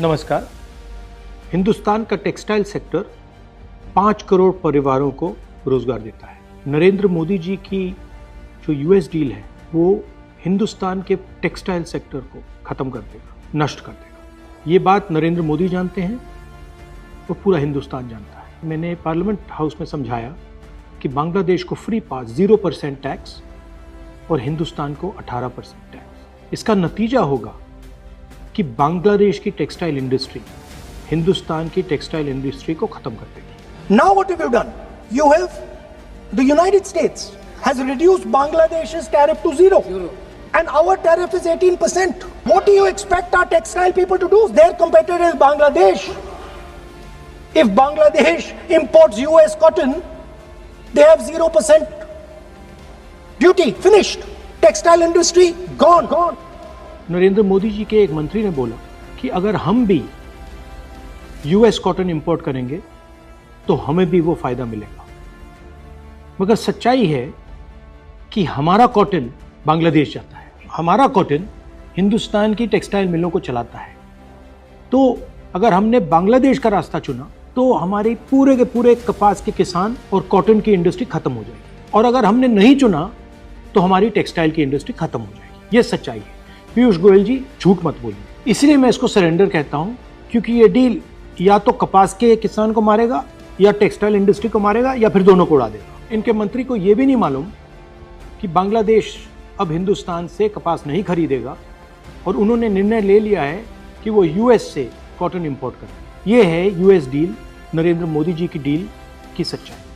नमस्कार। हिंदुस्तान का textile sector 5 crore परिवारों को रोजगार देता है। नरेंद्र मोदी जी की जो यूएस डील है वो हिंदुस्तान के टेक्सटाइल सेक्टर को खत्म कर देगा, नष्ट कर देगा। ये बात नरेंद्र मोदी जानते हैं और पूरा हिंदुस्तान जानता है। मैंने पार्लियामेंट हाउस में समझाया कि बांग्लादेश को फ्री पास 0% टैक्स और हिंदुस्तान को 18% टैक्स। इसका नतीजा होगा कि बांग्लादेश की टेक्सटाइल इंडस्ट्री हिंदुस्तान की टेक्सटाइल इंडस्ट्री को खत्म कर देगी। Now what have you done? You have, the United States has reduced Bangladesh's tariff to zero. And our tariff is 18%. What do you expect our textile people to do? Their competitor is Bangladesh. If Bangladesh imports US cotton, they have 0% duty. Finished. Textile industry gone. Narendra Modi ji के एक मंत्री ने बोला कि अगर हम भी US cotton import करेंगे तो हमें भी वो फायदा मिलेगा। मगर सच्चाई है कि हमारा कॉटन बांग्लादेश जाता है, हमारा कॉटन हिंदुस्तान की टेक्सटाइल मिलों को चलाता है। तो अगर हमने बांग्लादेश का रास्ता चुना तो हमारे पूरे के पूरे कपास के किसान और कॉटन की इंडस्ट्री खत्म हो जाएगी, और अगर हमने नहीं चुना तो हमारी टेक्सटाइल की इंडस्ट्री खत्म हो जाएगी। ये सच्चाई है। पीयूष गोयल जी झूठ मत बोलिए। इसलिए मैं इसको सरेंडर कहता हूं, क्योंकि ये डील या तो कपास के किसान को मारेगा या टेक्सटाइल इंडस्ट्री को मारेगा या फिर दोनों को उड़ा देगा। इनके मंत्री को यह भी नहीं मालूम कि बांग्लादेश अब हिंदुस्तान से कपास नहीं खरीदेगा और उन्होंने निर्णय ले लिया है कि वो यूएस से कॉटन इंपोर्ट करें। यह है यूएस डील, नरेंद्र मोदी जी की डील की सच्चाई।